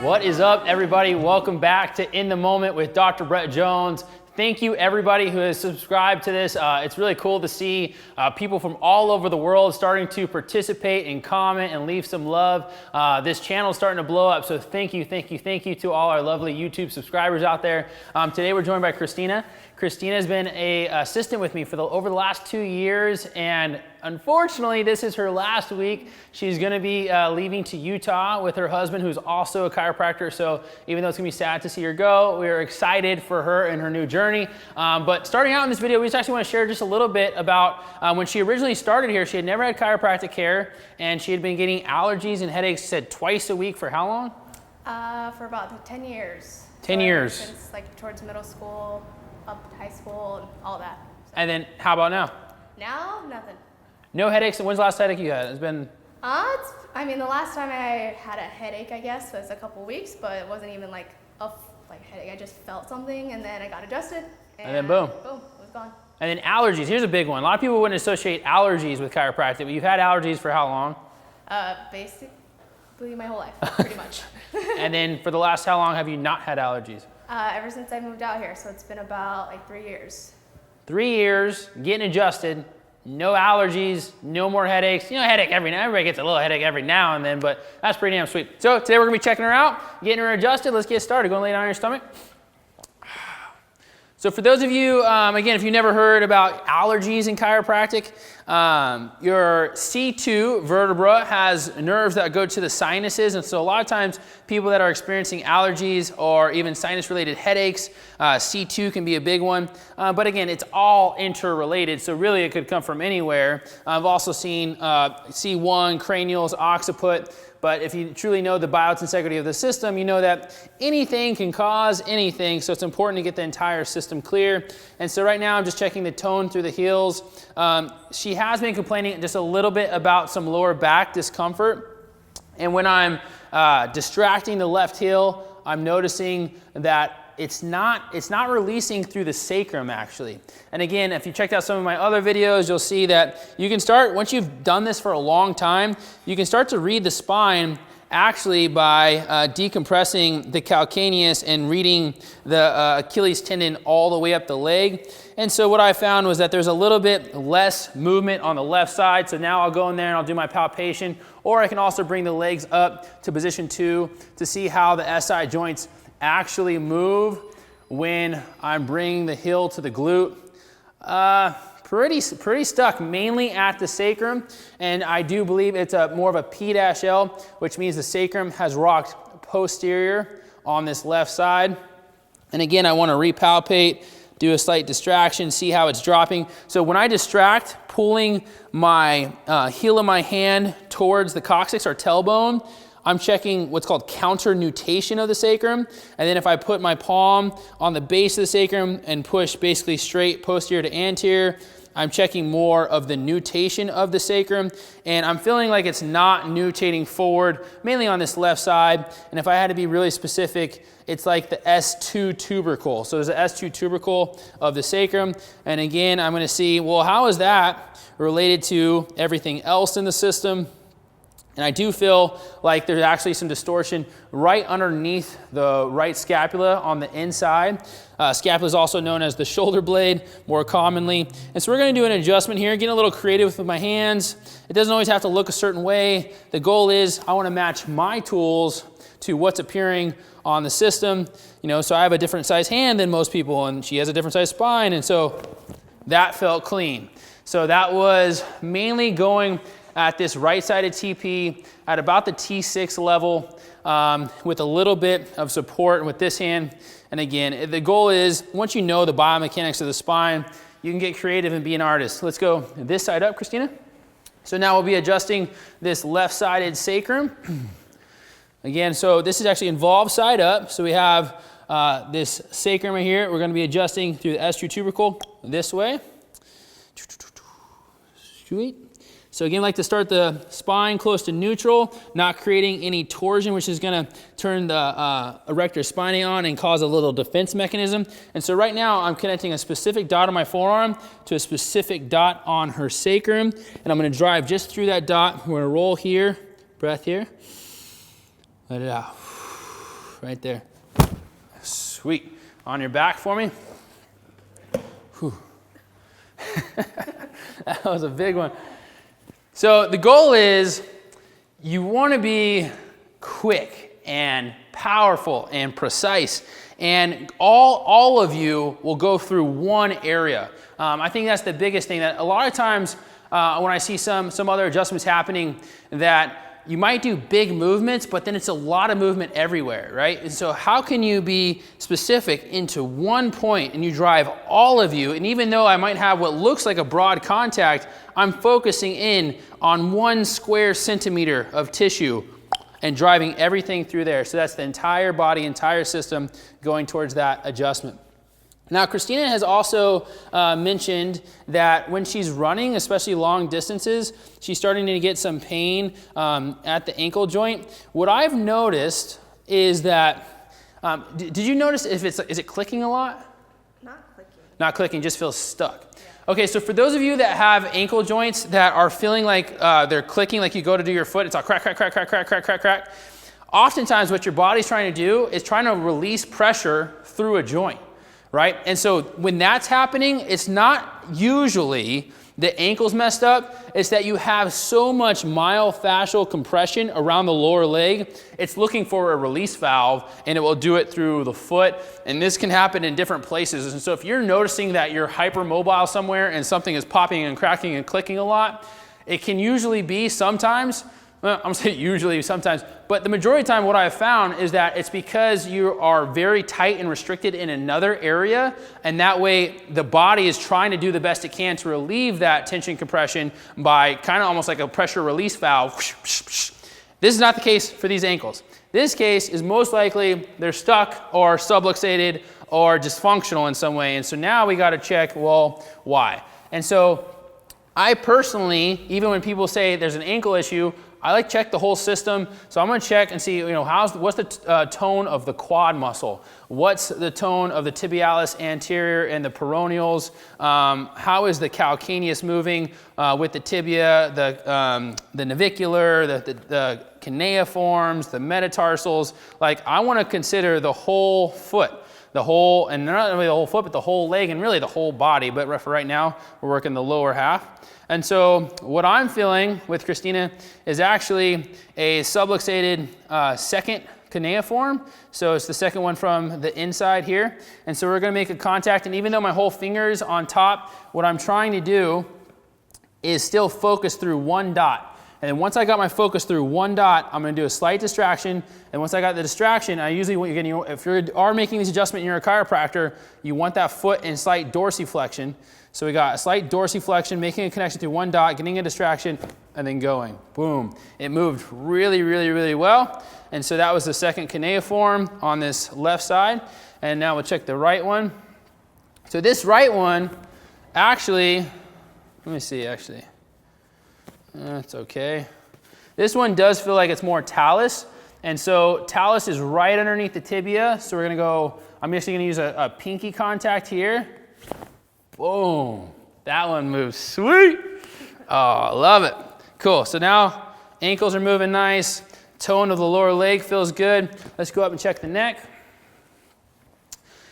What is up, everybody? Welcome back to In the Moment with Dr. Brett Jones. Thank you, everybody who has subscribed to this. It's really cool to see people from all over the world starting to participate and comment and leave some love. This channel is starting to blow up, so thank you to all our lovely YouTube subscribers out there. Today we're joined by Kristina. Kristina has been an assistant with me for over the last 2 years, and unfortunately, this is her last week. She's gonna be leaving to Utah with her husband, who's also a chiropractor, so even though it's gonna be sad to see her go, we're excited for her and her new journey. But starting out in this video, we just actually wanna share just a little bit about when she originally started here. She had never had chiropractic care, and she had been getting allergies and headaches, said twice a week for how long? For about 10 years. 10 years. Since like towards middle school, up to high school, and all that. So. And then how about now? Now, nothing. No headaches. And when's the last headache you had? It's been... I mean, the last time I had a headache, I guess, was a couple weeks, but it wasn't even like a headache. I just felt something, and then I got adjusted, and then boom. Boom, it was gone. And then allergies. Here's a big one. A lot of people wouldn't associate allergies with chiropractic, but you've had allergies for how long? Basically my whole life, pretty much. And then for the last how long have you not had allergies? Ever since I moved out here, so it's been about like 3 years. 3 years, getting adjusted, no allergies, no more headaches. You know, headache every now, everybody gets a little headache every now and then, but that's pretty damn sweet. So today we're gonna be checking her out, getting her adjusted. Let's get started. Go and lay down on your stomach. So for those of you, again, if you've never heard about allergies in chiropractic, your C2 vertebra has nerves that go to the sinuses. And so a lot of times people that are experiencing allergies or even sinus-related headaches, C2 can be a big one. But again, it's all interrelated. So really it could come from anywhere. I've also seen C1, cranials, occiput. But if you truly know the biotensegrity of the system, you know that anything can cause anything, so it's important to get the entire system clear. And so right now I'm just checking the tone through the heels. She has been complaining just a little bit about some lower back discomfort. And when I'm distracting the left heel, I'm noticing that it's not releasing through the sacrum actually. And again, if you checked out some of my other videos, you'll see that you can start, once you've done this for a long time, you can start to read the spine actually by decompressing the calcaneus and reading the Achilles tendon all the way up the leg. And so what I found was that there's a little bit less movement on the left side. So now I'll go in there and I'll do my palpation, or I can also bring the legs up to position 2 to see how the SI joints actually move when I'm bringing the heel to the glute. Pretty stuck mainly at the sacrum, and I do believe it's more of a P-L, which means the sacrum has rocked posterior on this left side. And again, I want to repalpate, do a slight distraction, see how it's dropping. So when I distract, pulling my heel of my hand towards the coccyx or tailbone, I'm checking what's called counter-nutation of the sacrum. And then if I put my palm on the base of the sacrum and push basically straight posterior to anterior, I'm checking more of the nutation of the sacrum. And I'm feeling like it's not nutating forward, mainly on this left side. And if I had to be really specific, it's like the S2 tubercle. So there's the S2 tubercle of the sacrum. And again, I'm gonna see, well, how is that related to everything else in the system? And I do feel like there's actually some distortion right underneath the right scapula on the inside. Scapula is also known as the shoulder blade more commonly. And so we're gonna do an adjustment here, getting a little creative with my hands. It doesn't always have to look a certain way. The goal is I wanna match my tools to what's appearing on the system. You know, so I have a different size hand than most people, and she has a different size spine, and so that felt clean. So that was mainly going at this right-sided TP at about the T6 level with a little bit of support with this hand. And again, the goal is once you know the biomechanics of the spine, you can get creative and be an artist. Let's go this side up, Kristina. So now we'll be adjusting this left-sided sacrum. Again, so this is actually involved side up. So we have this sacrum right here. We're gonna be adjusting through the S2 tubercle this way. Sweet. So again, I like to start the spine close to neutral, not creating any torsion, which is gonna turn the erector spinae on and cause a little defense mechanism. And so right now, I'm connecting a specific dot on my forearm to a specific dot on her sacrum. And I'm gonna drive just through that dot. We're gonna roll here, breath here, let it out. right there. Sweet. On your back for me. Whew. That was a big one. So the goal is you want to be quick and powerful and precise. And all of you will go through one area. I think that's the biggest thing, that a lot of times when I see some other adjustments happening, that you might do big movements, but then it's a lot of movement everywhere, right? And so how can you be specific into one point and you drive all of you? And even though I might have what looks like a broad contact, I'm focusing in on 1 square centimeter of tissue and driving everything through there. So that's the entire body, entire system going towards that adjustment. Now, Kristina has also mentioned that when she's running, especially long distances, she's starting to get some pain at the ankle joint. What I've noticed is that, did you notice if is it clicking a lot? Not clicking. Not clicking, just feels stuck. Yeah. Okay, so for those of you that have ankle joints that are feeling like they're clicking, like you go to do your foot, it's all crack, crack, crack, crack, crack, crack, crack, crack. Oftentimes what your body's trying to do is trying to release pressure through a joint. Right? And so when that's happening, it's not usually the ankle's messed up. It's that you have so much myofascial compression around the lower leg. It's looking for a release valve, and it will do it through the foot. And this can happen in different places. And so if you're noticing that you're hypermobile somewhere and something is popping and cracking and clicking a lot, it can usually be sometimes, well, I'm going to say usually sometimes, but the majority of the time what I've found is that it's because you are very tight and restricted in another area, and that way the body is trying to do the best it can to relieve that tension compression by kind of almost like a pressure release valve. This is not the case for these ankles. This case is most likely they're stuck or subluxated or dysfunctional in some way, and so now we got to check, well, why? And so I personally, even when people say there's an ankle issue, I like check the whole system. So I'm going to check and see, what's the tone of the quad muscle? What's the tone of the tibialis anterior and the peroneals? How is the calcaneus moving with the tibia, the navicular, the cuneiforms, the metatarsals? Like, I want to consider the whole foot. And not only the whole foot, but the whole leg and really the whole body. But for right now, we're working the lower half. And so what I'm feeling with Kristina is actually a subluxated second cuneiform. So it's the second one from the inside here. And so we're going to make a contact. And even though my whole finger is on top, what I'm trying to do is still focus through one dot. And then once I got my focus through one dot, I'm going to do a slight distraction. And once I got the distraction, I usually, if you are making this adjustment and you're a chiropractor, you want that foot in slight dorsiflexion. So we got a slight dorsiflexion, making a connection through one dot, getting a distraction, and then going. Boom. It moved really, really, really well. And so that was the second cuneiform on this left side. And now we'll check the right one. So this right one, actually, let me see, actually. That's okay. This one does feel like it's more talus. And so talus is right underneath the tibia. So we're going to go, I'm actually going to use a pinky contact here. Boom. That one moves sweet. Oh, I love it. Cool. So now ankles are moving nice. Tone of the lower leg feels good. Let's go up and check the neck.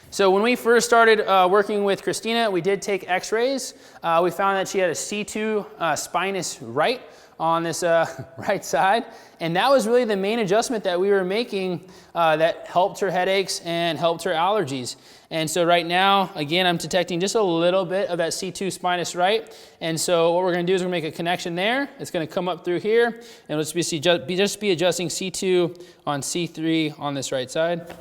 So when we first started working with Kristina, we did take x-rays. We found that she had a C2 spinous right on this right side. And that was really the main adjustment that we were making that helped her headaches and helped her allergies. And so right now, again, I'm detecting just a little bit of that C2 spinous right. And so what we're going to do is we're going to make a connection there. It's going to come up through here. And let's just be adjusting C2 on C3 on this right side.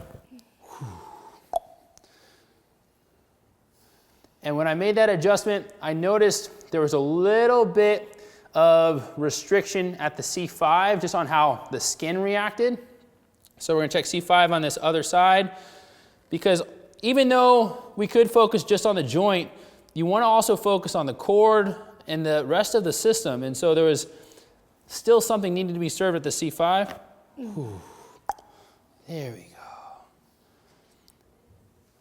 And when I made that adjustment, I noticed there was a little bit of restriction at the C5 just on how the skin reacted. So we're going to check C5 on this other side, because even though we could focus just on the joint, you want to also focus on the cord and the rest of the system. And so there was still something needed to be served at the C5. Ooh. There we go.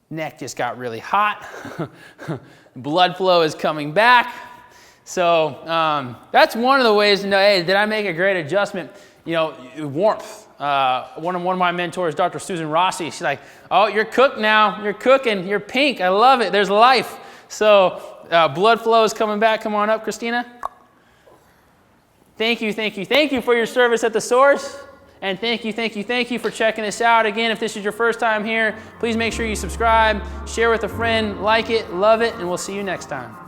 Neck just got really hot. Blood flow is coming back. So that's one of the ways to know, hey, did I make a great adjustment? you know, warmth. One of my mentors, Dr. Susan Rossi, she's like, oh, you're cooked now. You're cooking. You're pink. I love it. There's life. So blood flow is coming back. Come on up, Kristina. Thank you, thank you, thank you for your service at the source. And thank you for checking this out. Again, if this is your first time here, please make sure you subscribe, share with a friend, like it, love it, and we'll see you next time.